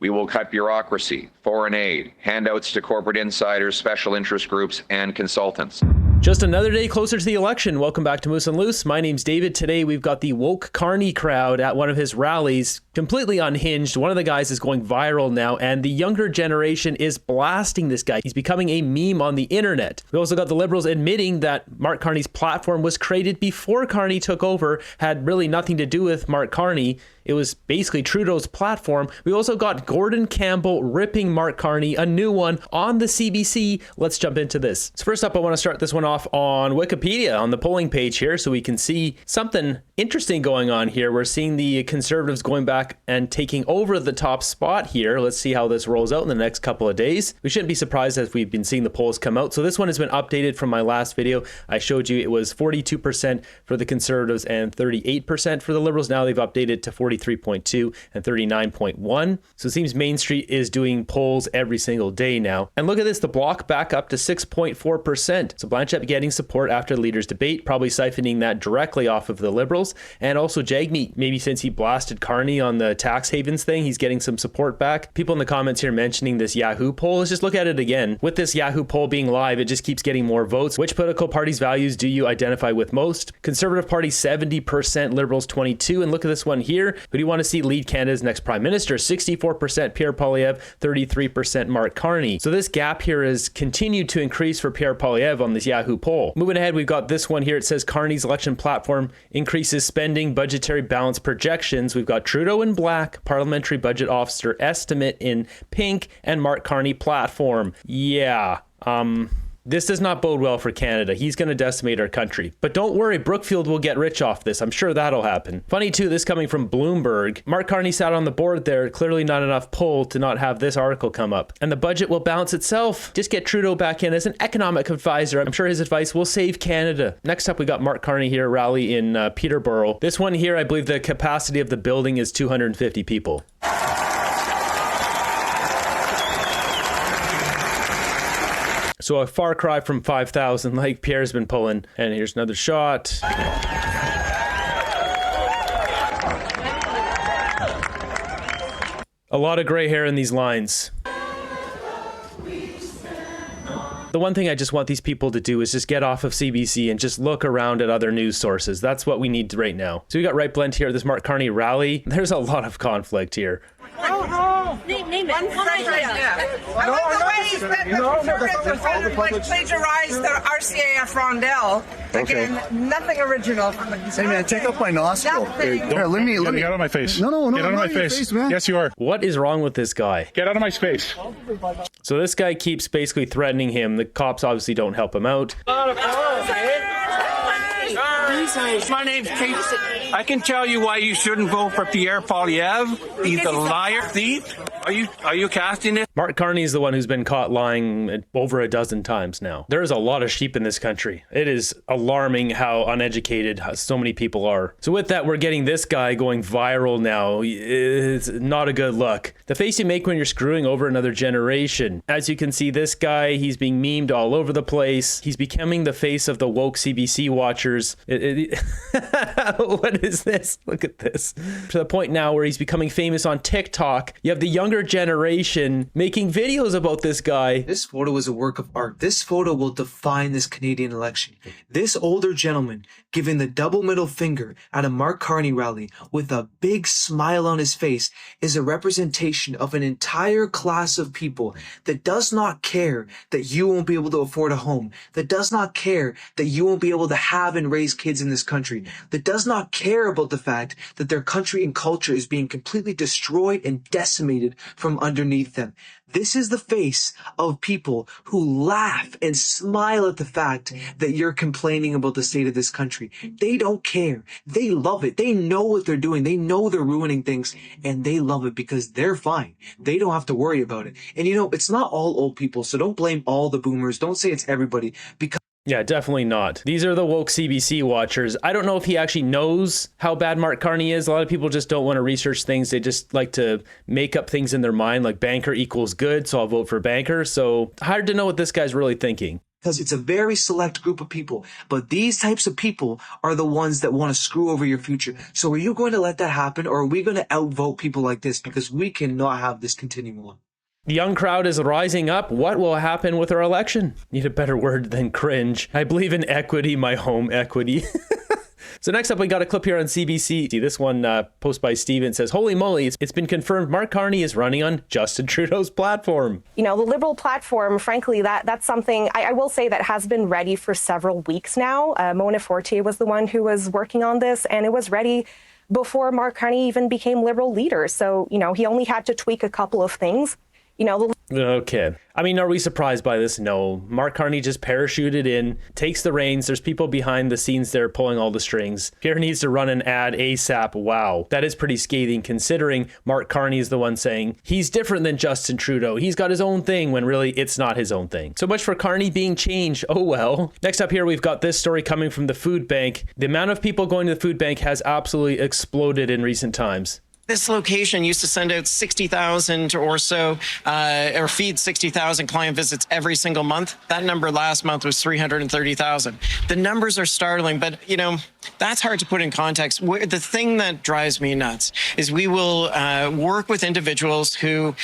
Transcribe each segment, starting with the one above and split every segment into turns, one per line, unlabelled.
We will cut bureaucracy, foreign aid, handouts to corporate insiders, special interest groups, and consultants.
Just another day closer to the election. Welcome back to Moose and Loose. My name's David. Today we've got the woke Carney crowd at one of his rallies, completely unhinged. One of the guys is going viral now, and the younger generation is blasting this guy. He's becoming a meme on the internet. We also got the Liberals admitting that Mark Carney's platform was created before Carney took over, had really nothing to do with Mark Carney. It was basically Trudeau's platform. We also got Gordon Campbell ripping Mark Carney, a new one on the CBC. Let's jump into this. So first up, I want to start this one off on Wikipedia on the polling page here so we can see something interesting going on here. We're seeing the Conservatives going back and taking over the top spot here. Let's see how this rolls out in the next couple of days. We shouldn't be surprised as we've been seeing the polls come out. So this one has been updated from my last video. I showed you it was 42% for the Conservatives and 38% for the Liberals. Now they've updated to 43.2 and 39.1. So it seems Main Street is doing polls every single day now. And look at this, the Bloc back up to 6.4%. So Blanchett getting support after the leaders' debate, probably siphoning that directly off of the Liberals. And also Jagmeet, maybe since he blasted Carney on the tax havens thing, he's getting some support back. People in the comments here mentioning this Yahoo poll. Let's just look at it again. With this Yahoo poll being live, it just keeps getting more votes. Which political party's values do you identify with most? Conservative Party 70%, Liberals 22%. And look at this one here. Who do you want to see lead Canada's next Prime Minister? 64% Pierre Poilievre, 33% Mark Carney. So this gap here has continued to increase for Pierre Poilievre on this Yahoo poll. Moving ahead, we've got this one here. It says Carney's election platform increases spending, budgetary balance projections. We've got Trudeau in black, parliamentary budget officer estimate in pink, and Mark Carney platform. Yeah, this does not bode well for Canada. He's going to decimate our country. But don't worry, Brookfield will get rich off this. I'm sure that'll happen. Funny too, this coming from Bloomberg. Mark Carney sat on the board there. Clearly not enough pull to not have this article come up. And the budget will balance itself. Just get Trudeau back in as an economic advisor. I'm sure his advice will save Canada. Next up, we got Mark Carney here, rally in Peterborough. This one here, I believe the capacity of the building is 250 people. So a far cry from 5,000 like Pierre's been pulling. And here's another shot. A lot of gray hair in these lines. The one thing I just want these people to do is just get off of CBC and just look around at other news sources. That's what we need right now. So we got Right Blend here at this Mark Carney rally. There's a lot of conflict here.
Name it. I like the way he said the Conservatives plagiarized the RCAF rondelle. Again, nothing original from the Conservatives.
Hey man, take off my nostril. Here, let me.
Get out of my face.
No,
get out of my face,
man.
Yes, you are.
What is wrong with this guy?
Get out of my space.
So this guy keeps basically threatening him. The cops obviously don't help him out.
My name's Kate. I can tell you why you shouldn't vote for Pierre Poilievre. He's a liar, thief. Are you casting it?
Mark Carney is the one who's been caught lying over a dozen times now. There's a lot of sheep in this country. It is alarming how uneducated so many people are. So with that, we're getting this guy going viral now. It's not a good look. The face you make when you're screwing over another generation. As you can see, this guy, he's being memed all over the place. He's becoming the face of the woke CBC watchers. What is this? Look at this. To the point now where he's becoming famous on TikTok. You have the younger generation making videos about this guy.
This photo is a work of art. This photo will define this Canadian election. This older gentleman giving the double middle finger at a Mark Carney rally with a big smile on his face is a representation of an entire class of people that does not care that you won't be able to afford a home, that does not care that you won't be able to have and raise kids in this country, that does not care about the fact that their country and culture is being completely destroyed and decimated from underneath them. This is the face of people who laugh and smile at the fact that you're complaining about the state of this country. They don't care. They love it. They know what they're doing. They know they're ruining things, and they love it because they're fine. They don't have to worry about it. And you know, it's not all old people, so don't blame all the boomers. Don't say it's everybody, because
Yeah, definitely not. These are the woke CBC watchers. I don't know if he actually knows how bad Mark Carney is. A lot of people just don't want to research things. They just like to make up things in their mind, like banker equals good, so I'll vote for banker. So hard to know what this guy's really thinking.
because it's a very select group of people. But these types of people are the ones that want to screw over your future. So are you going to let that happen, or are we going to outvote people like this? Because we cannot have this continuing on.
The young crowd is rising up. What will happen with our election? Need a better word than cringe. I believe in equity, my home equity. So next up, we got a clip here on CBC. This one post by Steven says, holy moly, it's been confirmed Mark Carney is running on Justin Trudeau's platform.
You know, the Liberal platform, frankly, that's something I will say that has been ready for several weeks now. Mona Fortier was the one who was working on this, and it was ready before Mark Carney even became Liberal leader. So, you know, he only had to tweak a couple of things. You know,
okay. I mean, are we surprised by this? No. Mark Carney just parachuted in, takes the reins. There's people behind the scenes there pulling all the strings. Pierre needs to run an ad ASAP. Wow. That is pretty scathing considering Mark Carney is the one saying he's different than Justin Trudeau. He's got his own thing when really it's not his own thing. So much for Carney being changed. Oh well. Next up here, we've got this story coming from the food bank. The amount of people going to the food bank has absolutely exploded in recent times.
This location used to send out 60,000 or so, or feed 60,000 client visits every single month. That number last month was 330,000. The numbers are startling, but, you know, that's hard to put in context. The thing that drives me nuts is we will work with individuals who,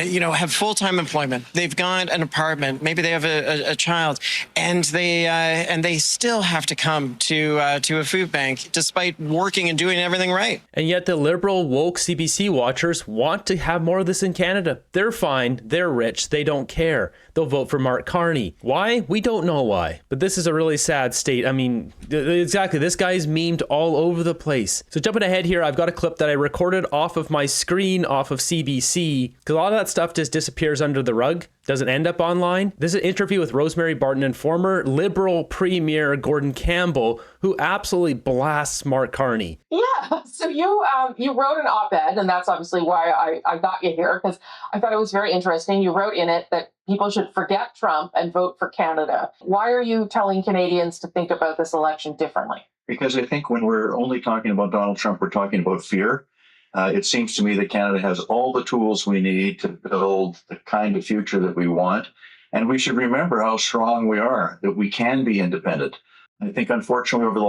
you know, have full-time employment. They've got an apartment. Maybe they have a child, and they still have to come to a food bank despite working and doing everything right.
And yet the Liberal woke CBC watchers want to have more of this in Canada. They're fine. They're rich. They don't care. They'll vote for Mark Carney. Why? We don't know why. But this is a really sad state. I mean, exactly. This guy's memed all over the place. So jumping ahead here, I've got a clip that I recorded off of my screen off of CBC because a lot of that stuff just disappears under the rug. Doesn't end up online. This is an interview with Rosemary Barton and former Liberal Premier Gordon Campbell, who absolutely blasts Mark Carney.
Yeah, so you wrote an op-ed, and that's obviously why I got you here, because I thought it was very interesting. You wrote in it that people should forget Trump and vote for Canada. Why are you telling Canadians to think about this election differently?
Because I think when we're only talking about Donald Trump, we're talking about fear. It seems to me that Canada has all the tools we need to build the kind of future that we want. And we should remember how strong we are, that we can be independent. I think, unfortunately, over the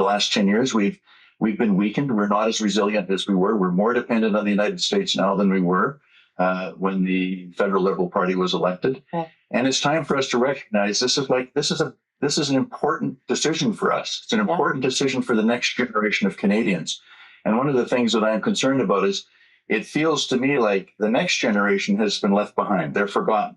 last 10 years, we've been weakened. We're not as resilient as we were. We're more dependent on the United States now than we were when the Federal Liberal Party was elected. Okay. And it's time for us to recognize this is an important decision for us. It's an important decision for the next generation of Canadians. And one of the things that I'm concerned about is it feels to me like the next generation has been left behind. They're forgotten.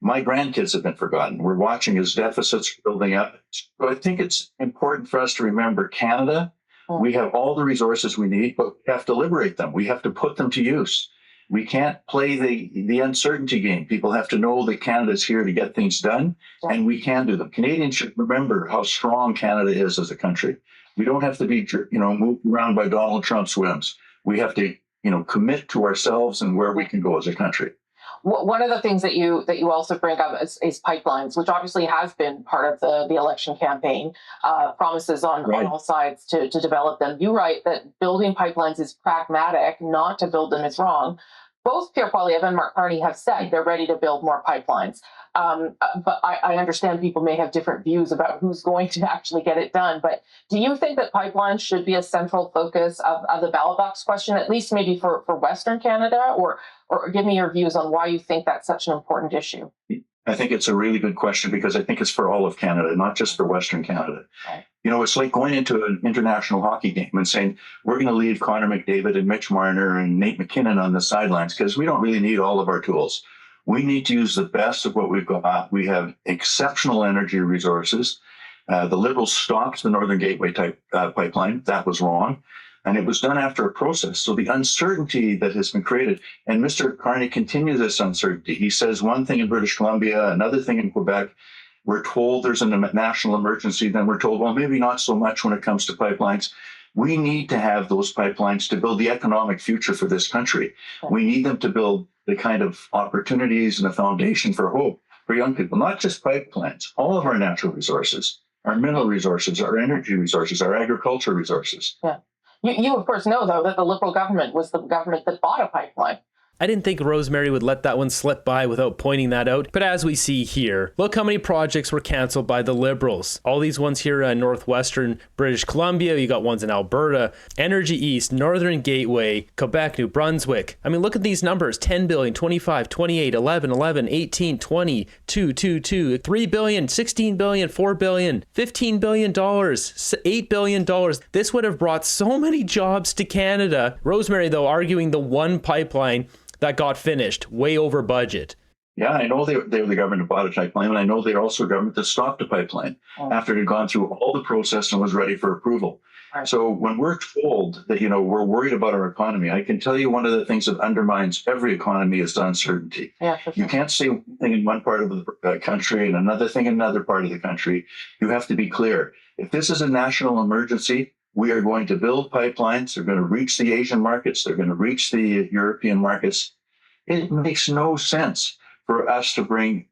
My grandkids have been forgotten. We're watching as deficits are building up. So I think it's important for us to remember Canada. We have all the resources we need, but we have to liberate them. We have to put them to use. We can't play the uncertainty game. People have to know that Canada's here to get things done, and we can do them. Canadians should remember how strong Canada is as a country. We don't have to be, moved around by Donald Trump's whims. We have to, commit to ourselves and where we can go as a country.
One of the things that you also bring up is pipelines, which obviously has been part of the election campaign, promises on all sides to develop them. You write that building pipelines is pragmatic, not to build them is wrong. Both Pierre Poilievre and Mark Carney have said they're ready to build more pipelines. But I understand people may have different views about who's going to actually get it done. But do you think that pipelines should be a central focus of the ballot box question, at least maybe for Western Canada? Or give me your views on why you think that's such an important issue.
I think it's a really good question because I think it's for all of Canada, not just for Western Canada. Right. It's like going into an international hockey game and saying, we're going to leave Connor McDavid and Mitch Marner and Nate McKinnon on the sidelines because we don't really need all of our tools. We need to use the best of what we've got. We have exceptional energy resources. The Liberals stopped the Northern Gateway pipeline. That was wrong. And it was done after a process. So the uncertainty that has been created, and Mr. Carney continues this uncertainty. He says one thing in British Columbia, another thing in Quebec. We're told there's a national emergency. Then we're told, well, maybe not so much when it comes to pipelines. We need to have those pipelines to build the economic future for this country. We need them to build the kind of opportunities and a foundation for hope for young people, not just pipelines, all of our natural resources, our mineral resources, our energy resources, our agricultural resources.
Yeah. You of course, know, though, that the Liberal government was the government that bought a pipeline.
I didn't think Rosemary would let that one slip by without pointing that out. But as we see here, look how many projects were canceled by the Liberals. All these ones here in northwestern British Columbia. You got ones in Alberta, Energy East, Northern Gateway, Quebec, New Brunswick. I mean, look at these numbers: 10 billion, 25, 28, 11, 11, 18, 20, 2, 2, 2, 3 billion, 16 billion, 4 billion, $15 billion, $8 billion. This would have brought so many jobs to Canada. Rosemary, though, arguing the one pipeline that got finished way over budget.
Yeah, I know they were the government that bought a pipeline, and I know they're also a government that stopped a pipeline after it had gone through all the process and was ready for approval. Right. So when we're told that, we're worried about our economy, I can tell you one of the things that undermines every economy is the uncertainty. Yeah, for sure. You can't say one thing in one part of the country and another thing in another part of the country. You have to be clear. If this is a national emergency, we are going to build pipelines. They're going to reach the Asian markets. They're going to reach the European markets. It makes no sense for us to bring,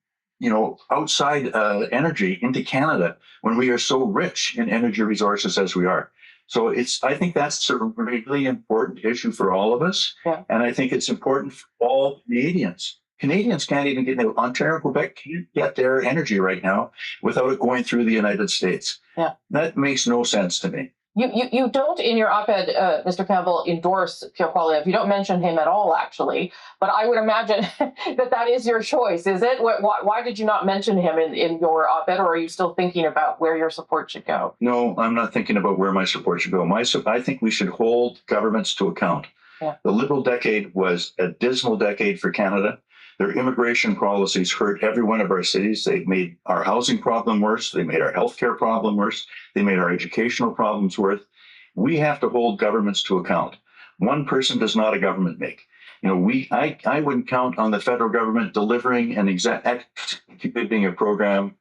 outside energy into Canada when we are so rich in energy resources as we are. So I think that's a really important issue for all of us. Yeah. And I think it's important for all Canadians. Canadians can't even get, Ontario, Quebec can't get their energy right now without it going through the United States. Yeah. That makes no sense to me.
You don't, in your op-ed, Mr. Campbell, endorse Pierre Poilievre. You don't mention him at all, actually. But I would imagine that is your choice, is it? Why did you not mention him in your op-ed, or are you still thinking about where your support should go?
No, I'm not thinking about where my support should go. I think we should hold governments to account. Yeah. The Liberal decade was a dismal decade for Canada. Their immigration policies hurt every one of our cities. They made our housing problem worse. They made our healthcare problem worse. They made our educational problems worse. We have to hold governments to account. One person does not a government make. I wouldn't count on the federal government delivering and executing a program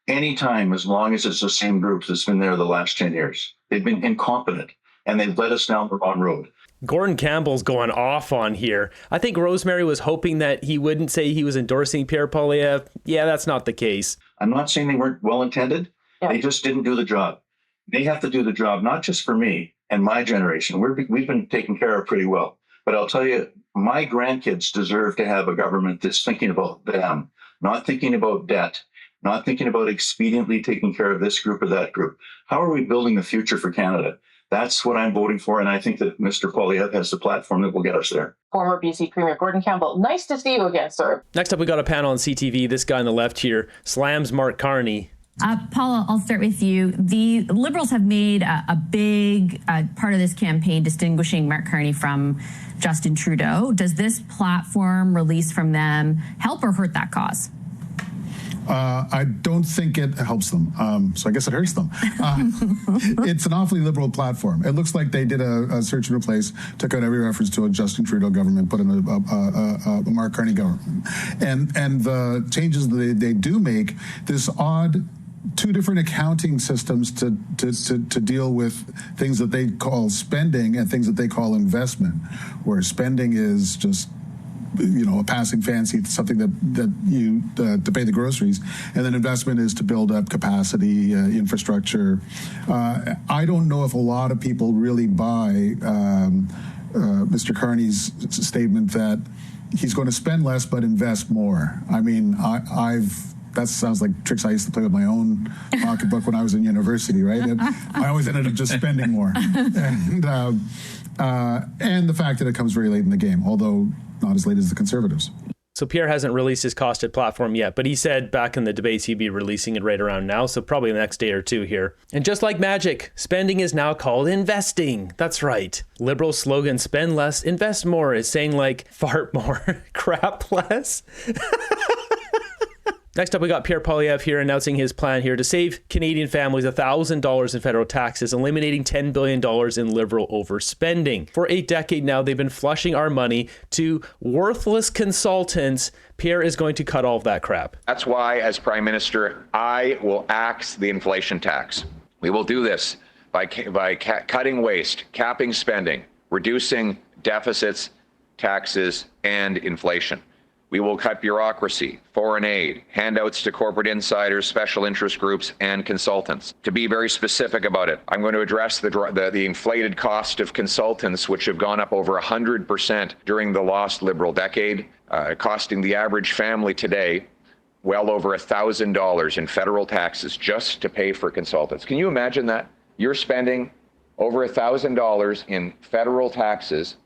anytime as long as it's the same groups that's been there the last 10 years. They've been incompetent, and they've led us down the wrong road.
Gordon Campbell's going off on here. I think Rosemary was hoping that he wouldn't say he was endorsing Pierre Poilievre. Yeah, that's not the case.
I'm not saying they weren't well-intended. Yeah. They just didn't do the job. They have to do the job, not just for me and my generation. We've been taken care of pretty well. But I'll tell you, my grandkids deserve to have a government that's thinking about them, not thinking about debt, not thinking about expediently taking care of this group or that group. How are we building the future for Canada? That's what I'm voting for, and I think that Mr. Poilievre has the platform that will get us there.
Former BC Premier Gordon Campbell, nice to see you again, sir.
Next up, we got a panel on CTV. This guy on the left here slams Mark Carney.
Paula, I'll start with you. The Liberals have made a big part of this campaign distinguishing Mark Carney from Justin Trudeau. Does this platform release from them help or hurt that cause?
I don't think it helps them. So I guess it hurts them. It's an awfully liberal platform. It looks like they did a search and replace, took out every reference to a Justin Trudeau government, put in a Mark Carney government. And the changes that they do make, this odd two different accounting systems to deal with things that they call spending and things that they call investment, where spending is just a passing fancy, something that you to pay the groceries, and then investment is to build up capacity, infrastructure. I don't know if a lot of people really buy Mr. Carney's statement that he's going to spend less but invest more. I mean, that sounds like tricks I used to play with my own pocketbook when I was in university, right? And I always ended up just spending more. And the fact that it comes very late in the game, although not as late as the Conservatives.
So Pierre hasn't released his costed platform yet, but he said back in the debates he'd be releasing it right around now, so probably the next day or two here. And just like magic, spending is now called investing. That's right. Liberal slogan, spend less, invest more, is saying like fart more, crap less. Next up, we got Pierre Poilievre here announcing his plan here to save Canadian families $1,000 in federal taxes, eliminating $10 billion in Liberal overspending. For a decade now, they've been flushing our money to worthless consultants. Pierre is going to cut all of that crap.
That's why, as Prime Minister, I will axe the inflation tax. We will do this by cutting waste, capping spending, reducing deficits, taxes, and inflation. We will cut bureaucracy, foreign aid, handouts to corporate insiders, special interest groups, and consultants. To be very specific about it, I'm going to address the inflated cost of consultants, which have gone up over 100% during the lost Liberal decade, costing the average family today well over $1,000 in federal taxes just to pay for consultants. Can you imagine that? You're spending over $1,000 in federal taxes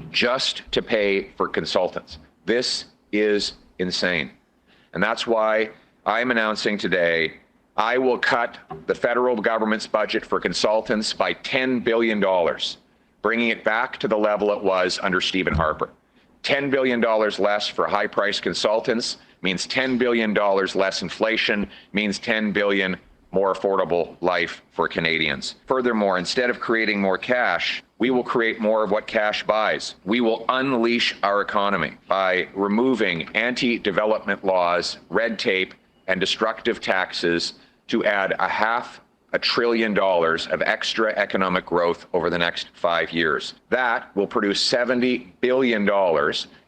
just to pay for consultants. This is insane. And that's why I'm announcing today I will cut the federal government's budget for consultants by $10 billion, bringing it back to the level it was under Stephen Harper. $10 billion less for high-priced consultants means $10 billion less inflation, means $10 billion more affordable life for Canadians. Furthermore, instead of creating more cash, we will create more of what cash buys. We will unleash our economy by removing anti-development laws, red tape, and destructive taxes to add $500 billion of extra economic growth over the next 5 years. That will produce $70 billion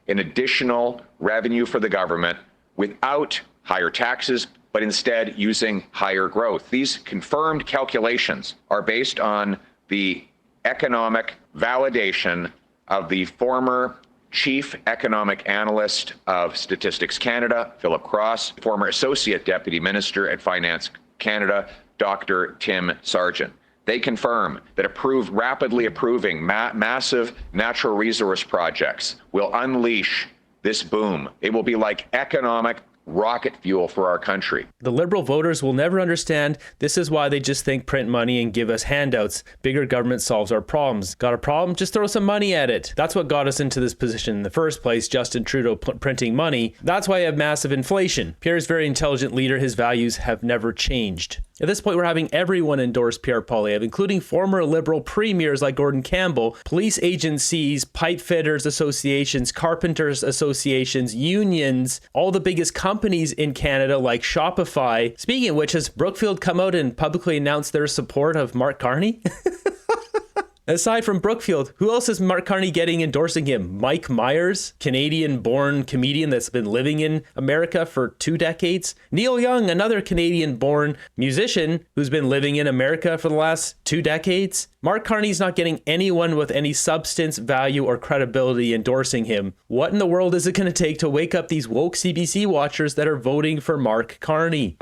in additional revenue for the government without higher taxes, but instead using higher growth. These confirmed calculations are based on the economic validation of the former Chief Economic Analyst of Statistics Canada, Philip Cross, former Associate Deputy Minister at Finance Canada, Dr. Tim Sargent. They confirm that rapidly approving massive natural resource projects will unleash this boom. It will be like economic rocket fuel for our country.
The Liberal voters will never understand. This is why they just think print money and give us handouts. Bigger government solves our problems. Got a problem? Just throw some money at it. That's what got us into this position in the first place, Justin Trudeau printing money. That's why you have massive inflation. Pierre's a very intelligent leader. His values have never changed. At this point, we're having everyone endorse Pierre Poilievre, including former Liberal premiers like Gordon Campbell, police agencies, pipe fitters associations, carpenters associations, unions, all the biggest companies in Canada like Shopify. Speaking of which, has Brookfield come out and publicly announced their support of Mark Carney? Aside from Brookfield, who else is Mark Carney getting endorsing him? Mike Myers, Canadian-born comedian that's been living in America for 2 decades. Neil Young, another Canadian-born musician who's been living in America for the last 2 decades. Mark Carney's not getting anyone with any substance, value, or credibility endorsing him. What in the world is it going to take to wake up these woke CBC watchers that are voting for Mark Carney?